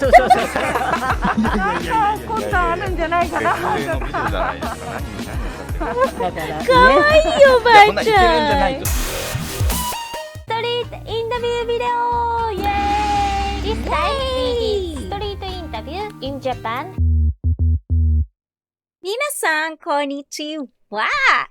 かわいいおばあちゃん。 Street interview video! Yay! This time we did street interview in Japan. 皆さん、konnichiwa!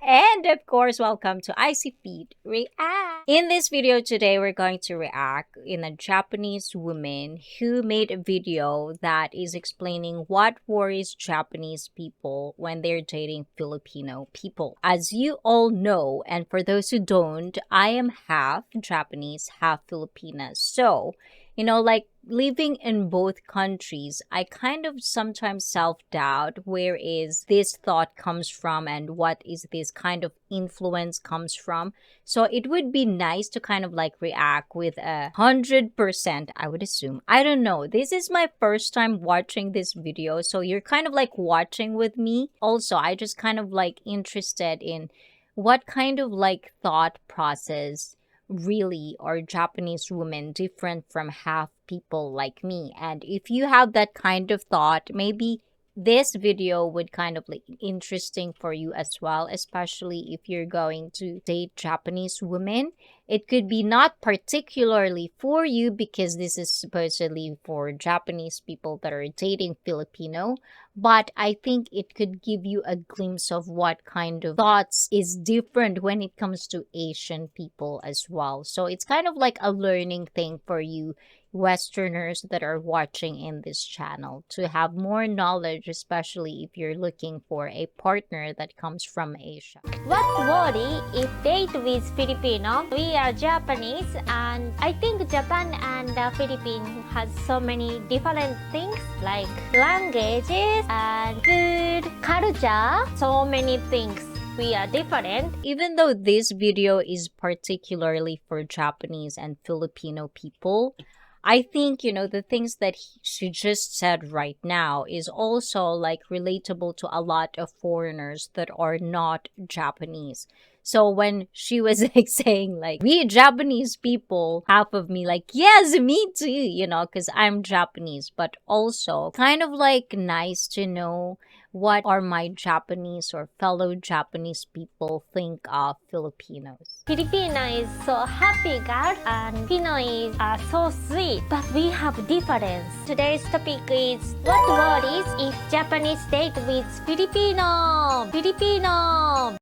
And of course, welcome to ICEE React. In this video today, we're going to react in a Japanese woman who made a video that is explaining what worries Japanese people when they're dating Filipino people. As you all know, and for those who don't, I am half Japanese, half Filipina. So, like living in both countries, I kind of sometimes self-doubt where is this thought comes from and what is this kind of influence comes from. So it would be nice to kind of like react with 100%, I would assume. I don't know. This is my first time watching this video, so you're kind of like watching with me. Also, I just kind of like interested in what kind of like thought process really are Japanese women different from half people like me. And if you have that kind of thought, maybe this video would kind of like interesting for you as well, especially if you're going to date Japanese women. It could be not particularly for you because this is supposedly for Japanese people that are dating Filipino, but I think it could give you a glimpse of what kind of thoughts is different when it comes to Asian people as well. So it's kind of like a learning thing for you Westerners that are watching in this channel to have more knowledge, especially if you're looking for a partner that comes from Asia. What worry if date with Filipino? We are Japanese, and I think Japan and the Philippines has so many different things like languages and food, culture, so many things. We are different. Even though this video is particularly for Japanese and Filipino people, I think, the things that she just said right now is also like relatable to a lot of foreigners that are not Japanese. So when she was like saying like, we Japanese people, half of me like, yes, me too, because I'm Japanese, but also kind of like nice to know what are my Japanese or fellow Japanese people think of Filipinos. Filipina is so happy girl and Pinoy are so sweet, but we have difference. Today's topic is what worries if Japanese date with Filipino? Filipino!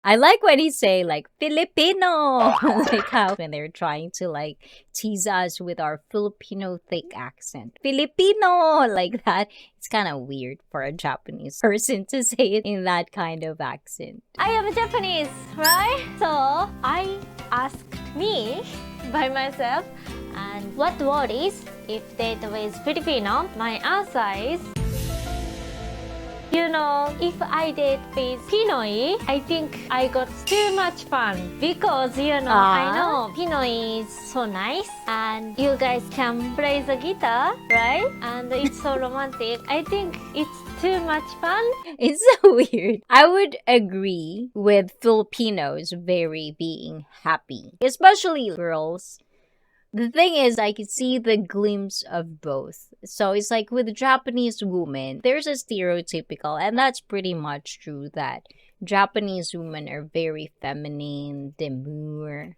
I like when he say like Filipino, like how when they're trying to like tease us with our Filipino thick accent. Filipino, like that. It's kind of weird for a Japanese person to say it in that kind of accent. I am Japanese, right? So I asked me by myself, and what worries if date with Filipino? My answer is, if I date with Pinoy, I think I got too much fun because, I know Pinoy is so nice and you guys can play the guitar, right? And it's so romantic. I think it's too much fun. It's so weird. I would agree with Filipinos very being happy, especially girls. The thing is, I could see the glimpse of both. So it's like with Japanese women, there's a stereotypical, and that's pretty much true, that Japanese women are very feminine, demure.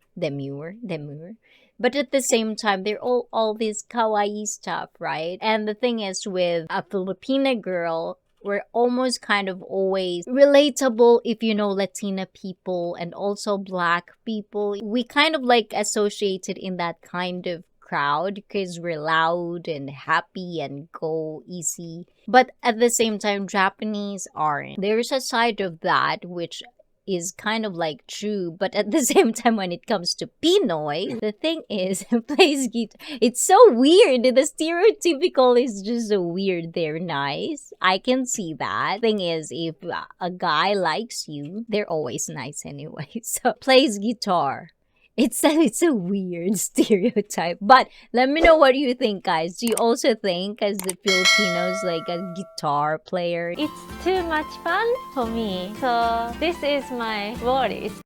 But at the same time, they're all this kawaii stuff, right? And the thing is, with a Filipina girl, we're almost kind of always relatable if you know Latina people and also Black people. We kind of like associated in that kind of crowd because we're loud and happy and go easy. But at the same time, Japanese aren't. There's a side of that which is kind of like true, but at the same time when it comes to Pinoy, the thing is, plays guitar. It's so weird. The stereotypical is just so weird. They're nice. I can see that. Thing is, if a guy likes you, they're always nice anyway. So plays guitar. It's a weird stereotype. But let me know what you think, guys. Do you also think as the Filipinos like a guitar player? It's too much fun for me. So this is my worries.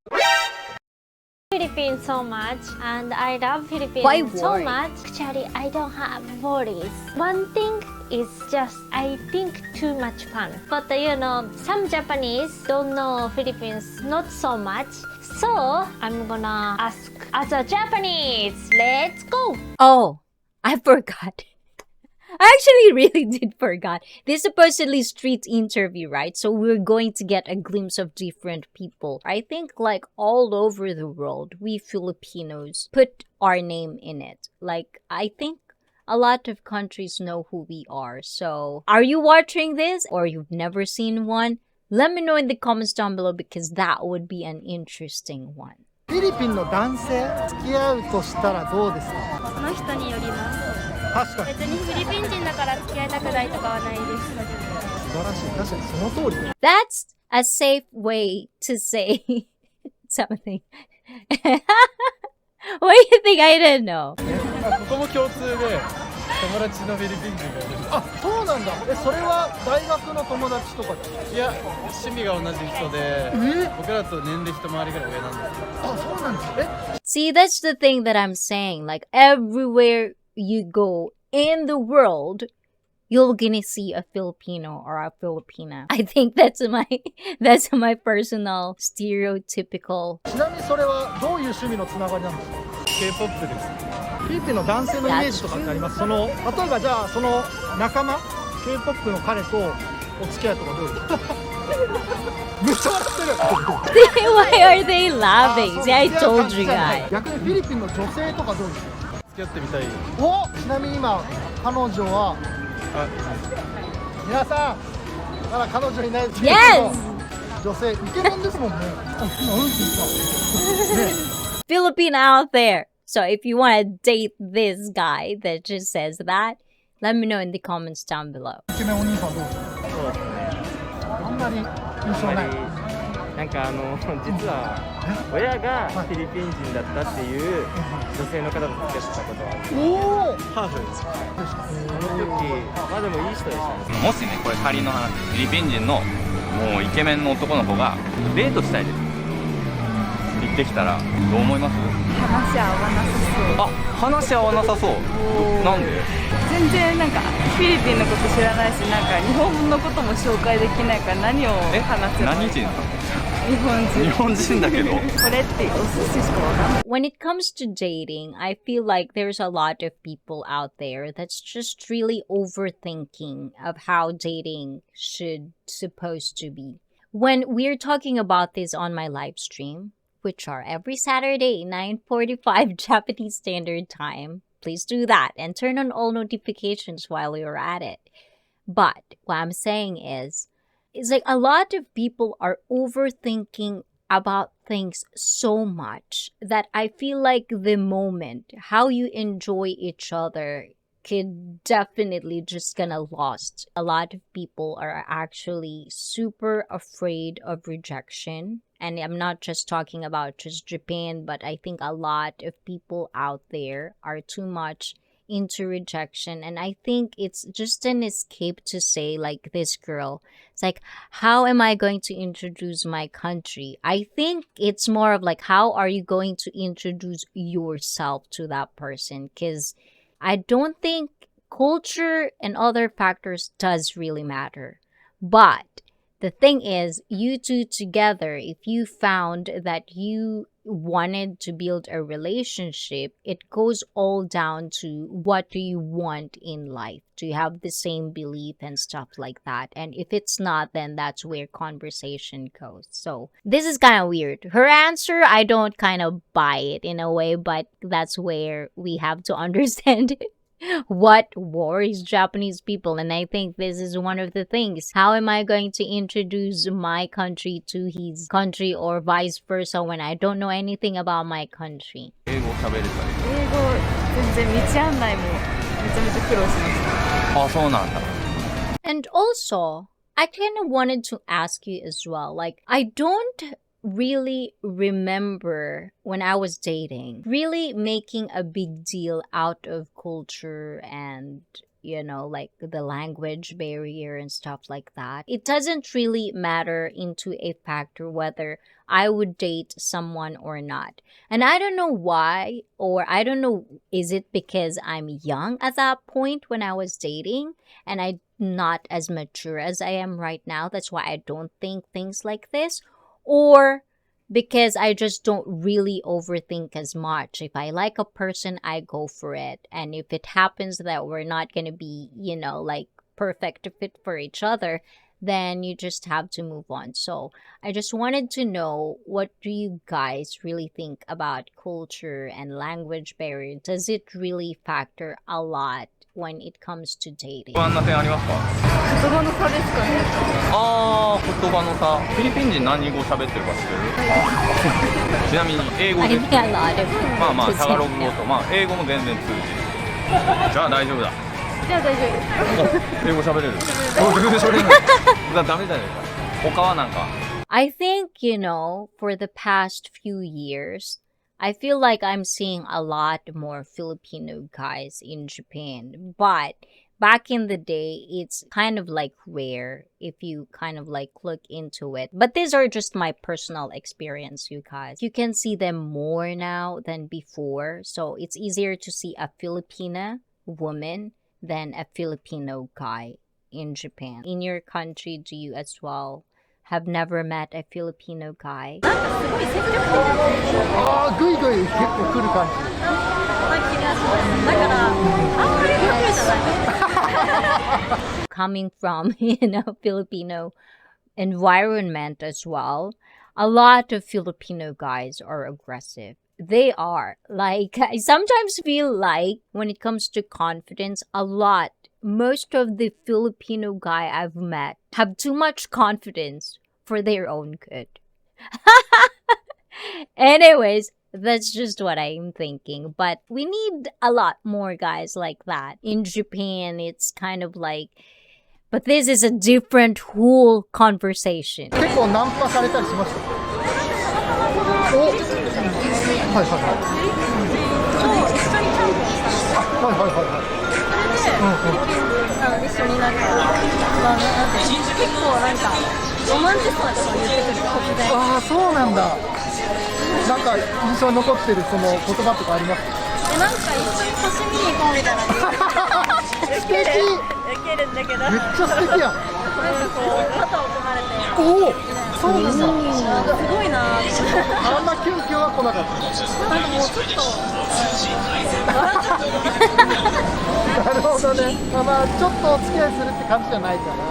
Philippines so much, and I love Philippines Why so worry? much. Actually, I don't have worries. One thing is just I think too much fun. But you know, some Japanese don't know Philippines not so much. So I'm gonna ask as a Japanese. Let's go. Oh, I forgot. I actually really did forgot. This is supposedly street interview, right? So we're going to get a glimpse of different people. I think like all over the world, we Filipinos put our name in it. Like I think a lot of countries know who we are. So are you watching this or you've never seen one? Let me know in the comments down below because that would be an interesting one. フィリピンの男性付き合うとしたらどうですか？その人によります。確かに別にフィリピン人だから付き合いたくないとかはないです。素晴らしい。確かにその通り。 That's a safe way to say something. What do you think? I didn't know. ここも共通で友達のフィリピン人がいる。あ、そうなんだ。それは大学の友達とかですか？いや、趣味が同じ人で、僕らと年齢一回りぐらい上なんですけど。あ、そうなんです。 See, that's the thing that I'm saying. Like everywhere you go in the world, you're gonna see a Filipino or a Filipina. I think that's my personal stereotypical. ちなみにそれはどういう趣味のつながりなんですか？ K-POP です。フィリピンの男性のイメージとかってあります？その例えばじゃあその仲間 K-POP の彼とお付き合いとかどうですか？めっちゃ笑ってる。 Why are they laughing? See, I told you guys. 逆にフィリピンの女性とかどうですか？付き合ってみたい。お、ちなみに今彼女は皆さんまだ彼女いないですけど、 Yes! 女性イケメンですもんね。あ、今うんって言った。ね。 Filipino out there. So if you want to date this guy that just says that, let me know in the comments down below. イケメンお兄さんどうですか？そうですね。あんまり印象ない。なんか実は親がフィリピン人だったっていう女性の方と付き合ってたことがあって、おお。ハーフです。その時まあでもいい人でしたね。もしね、これ仮の話、フィリピン人のもうイケメンの男の子がデートしたいです言ってきたらどう思います？話合わなさそう。あ、話合わなさそう。なんで？全然なんかフィリピンのこと知らないし、なんか日本のことも紹介できないから何を話せばいい？何人？日本人。日本人だけど。これってお寿司しかわかんない。 When it comes to dating, I feel like there's a lot of people out there that's just really overthinking of how dating should supposed to be. When we're talking about this on my live stream, which are every Saturday, 9:45 Japanese Standard Time, please do that and turn on all notifications while you're at it. But what I'm saying is, it's like a lot of people are overthinking about things so much that I feel like the moment how you enjoy each other could definitely just gonna lost. A lot of people are actually super afraid of rejection. And I'm not just talking about just Japan, but I think a lot of people out there are too much into rejection. And I think it's just an escape to say, like this girl, it's like, how am I going to introduce my country? I think it's more of like, how are you going to introduce yourself to that person? Because I don't think culture and other factors does really matter. But the thing is, you two together, if you found that you wanted to build a relationship, it goes all down to what do you want in life? Do you have the same belief and stuff like that? And if it's not, then that's where conversation goes. So this is kind of weird. Her answer, I don't kind of buy it in a way, but that's where we have to understand what worries Japanese people. And I think this is one of the things. How am I going to introduce my country to his country or vice versa when I don't know anything about my country? 英語喋れたり。英語全然道案内もめちゃめちゃ苦労しました。あ、そうなんだ。And also, I kind of wanted to ask you as well. Like, I don't really remember when I was dating really making a big deal out of culture and like the language barrier and stuff like that. It doesn't really matter into a factor whether I would date someone or not. And I don't know why, or I don't know, is it because I'm young at that point when I was dating and I'm not as mature as I am right now? That's why I don't think things like this. Or because I just don't really overthink as much. If I like a person, I go for it. And if it happens that we're not going to be, like perfect fit for each other, then you just have to move on. So I just wanted to know, what do you guys really think about culture and language barrier? Does it really factor a lot when it comes to dating? 不安な点ありますか？言葉の差ですかね。あー、言葉の差。フィリピン人何語喋ってるか知ってる？ちなみに英語 I で think a lot of まあまあ people タガログ say 語と英語も全然通じる。じゃあ大丈夫だ。じゃあ大丈夫です。英語喋れる？全然喋れない。ダメじゃないか。他はなんか。I think, for the past few years, I feel like I'm seeing a lot more Filipino guys in Japan. But back in the day, it's kind of like rare if you kind of like look into it. But these are just my personal experience, you guys. You can see them more now than before. So it's easier to see a Filipina woman than a Filipino guy in Japan. In your country, do you as well have never met a Filipino guy? ああ、ぐいぐい結構来る感じ。Coming from, Filipino environment as well, a lot of Filipino guys are aggressive. They are. Like, I sometimes feel like when it comes to confidence, most of the Filipino guy I've met have too much confidence for their own good. Anyways, that's just what I'm thinking. But we need a lot more guys like that. In Japan, it's kind of like, but this is a different whole conversation. 結構ナンパされたりしました。お、はいはいはい。はいはいはいはい。一緒になんか、結構なんかロマンチストなことを言ってくる突然。ああ、そうなんだ。なんか印象に残ってるその言葉とかあります？なんか一緒に星見に行こうみたいな。素敵。受けるんだけど。めっちゃ素敵やん。なんかこう肩を組まれて。おお、そうなんだ。すごいな。あんなキュンキュンは来なかった。なんかもうちょっと。なるほどね。まあちょっとお付き合いするって感じじゃないかな。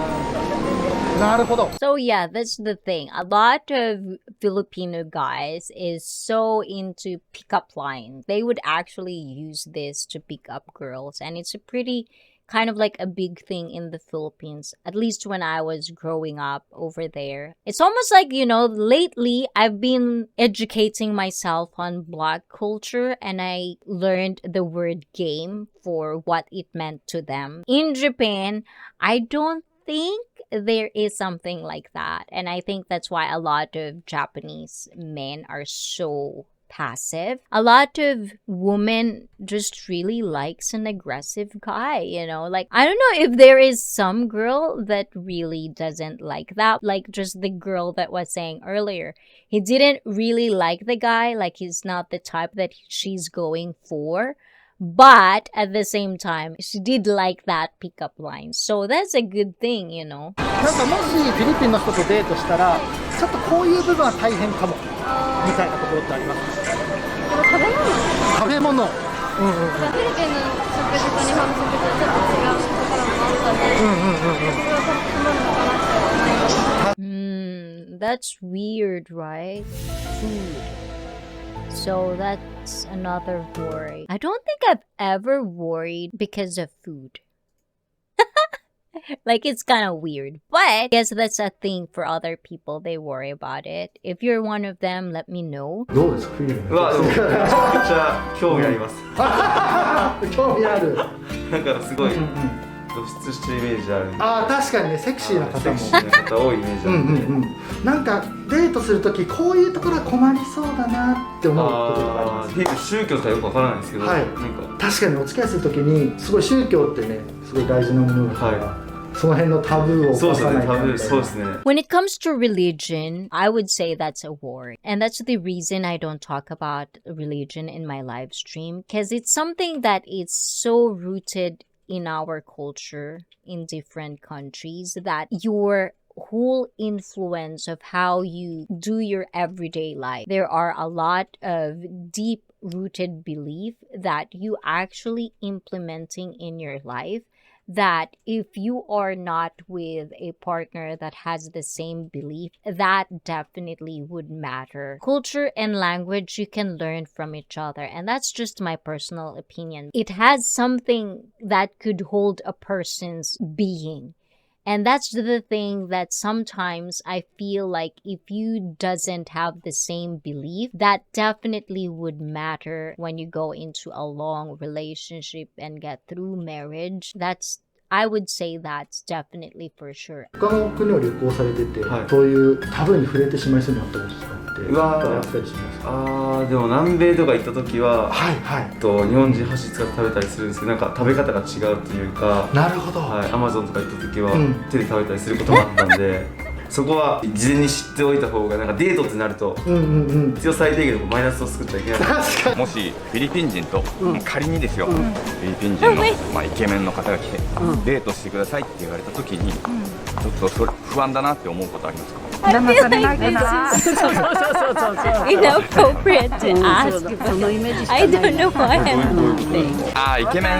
なるほど。 So yeah, that's the thing. A lot of Filipino guys is so into pickup lines. They would actually use this to pick up girls, and it's a pretty kind of like a big thing in the Philippines, at least when I was growing up over there. It's almost like, lately I've been educating myself on Black culture, and I learned the word game for what it meant to them. In Japan, I don't think there is something like that, and I think that's why a lot of Japanese men are so passive. A lot of women just really likes an aggressive guy, like, I don't know if there is some girl that really doesn't like that, like just the girl that was saying earlier, he didn't really like the guy, like he's not the type that she's going for. But at the same time, she did like that pickup line. So that's a good thing, なんかもしフィリピンの人とデートしたら、ちょっとこういう部分は大変かもみたいなところってあります？食べ物。フィリピンの食事と日本の食事はちょっと違うところもあったので、それは多分好むのかなって思います。That's weird, right? Food. So that's another worry. I don't think I've ever worried because of food. Like, it's kind of weird. But I guess that's a thing for other people. They worry about it. If you're one of them, let me know. どうですか？うわ、でもめちゃくちゃ興味あります。興味ある。なんかすごい露出してるイメージあるんで。ああ確かにねセクシーな方もセクシーな方多いイメージあるんで。なんかデートするときこういうところは困りそうだなって思うこととかあります。デート宗教とかよくわからないですけど、はい、なんか確かにお付き合いするときにすごい宗教ってねすごい大事なものだから、その辺のタブーをそうですね、犯さないか多分みたいな。そうですね。 When it comes to religion, I would say that's a war. And that's the reason I don't talk about religion in my live stream, because it's something that is so rooted in our culture in different countries that your whole influence of how you do your everyday life, there are a lot of deep rooted belief that you actually implementing in your life, that if you are not with a partner that has the same belief, that definitely would matter. Culture and language, you can learn from each other, and that's just my personal opinion. It has something that could hold a person's being. And that's the thing that sometimes I feel like if you doesn't have the same belief, that definitely would matter when you go into a long relationship and get through marriage. I would say that's definitely for sure. 他の国を旅行されてて、はいそういうタブーに触れてしまいそうになったこととかってうわーやったりしますか？でも南米とか行った時は、はいはい。日本人箸使って食べたりするんですけど、なんか食べ方が違うというか、なるほど。はい、アマゾンとか行った時は、うん手で食べたりすることもあったんでそこは事前に知っておいた方が、なんかデートってなると必要最低限のマイナスを作っちゃいけない。確かに。もしフィリピン人と、仮にですよ、フィリピン人の、イケメンの方が来て、デートしてくださいって言われた時に、ちょっとそれ不安だなって思うことありますか？ I feel like this is so inappropriate to ask, but I don't know why I'm laughing. イケメン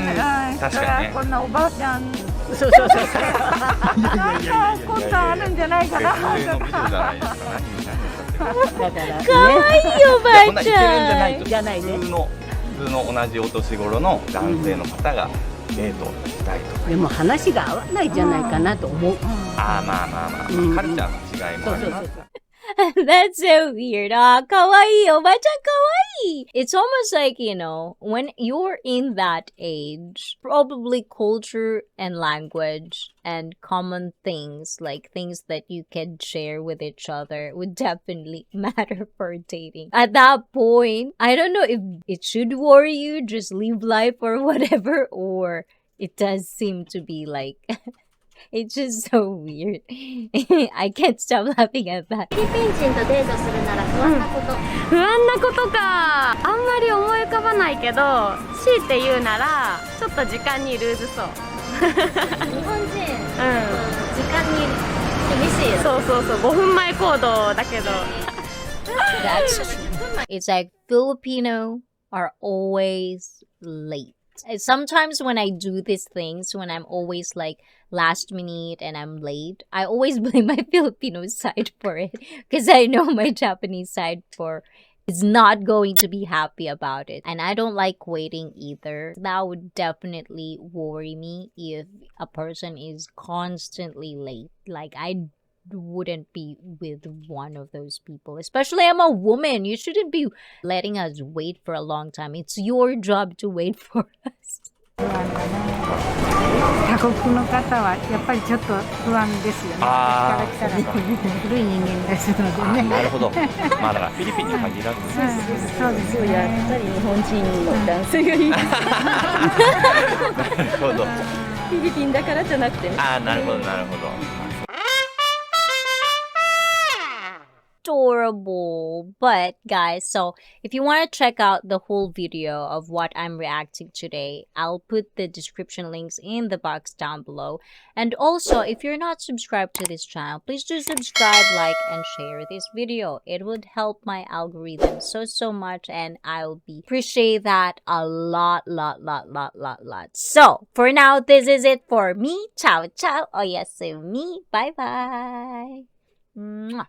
確かにね。こんなおばあちゃんそうなんかことあるんじゃないかな。普通の美女じゃないですか。かわいいおばそんなイケメンじあちゃないゃん。と、普通の同じお年頃の男性の方がデートしたいとか。でも話が合わないじゃないかなと思う。まあ、カルチャーの違いもあります。 That's so weird. Kawaii, oba-chan kawaii. It's almost like, when you're in that age, probably culture and language and common things, like things that you can share with each other, would definitely matter for dating. At that point, I don't know if it should worry you, just live life or whatever, or it does seem to be like... It's just so weird. I can't stop laughing at that. フィリピン人とデートするなら不安なこと、不安なことか、あんまり思い浮かばないけど、強いて言うならちょっと時間にルーズそう。日本人、時間に厳しいよ。そう5分前行動だけど。 That's true. It's like Filipino are always late. Sometimes when I do these things, when I'm always like last minute and I'm late, I always blame my Filipino side for it, because I know my Japanese side is not going to be happy about it. And I don't like waiting either. That would definitely worry me if a person is constantly late. Like, I wouldn't be with one of those people. Especially I'm a woman. You shouldn't be letting us wait for a long time. It's your job to wait for us. 他国の方はやっぱりちょっと不安ですよね。から来たら古い人間ですのでね。なるほど。だからフィリピンに限らず。そうですよ。やっぱり日本人の男性がいいです。なるほど。フィリピンだからじゃなくてね。なるほど。 Adorable. But guys, so if you want to check out the whole video of what I'm reacting today, I'll put the description links in the box down below. And also, if you're not subscribed to this channel, please do subscribe, like, and share this video. It would help my algorithm so much, and I'll be appreciate that a lot. So for now, this is it for me. Ciao. Oyasumi. Bye. Mwah.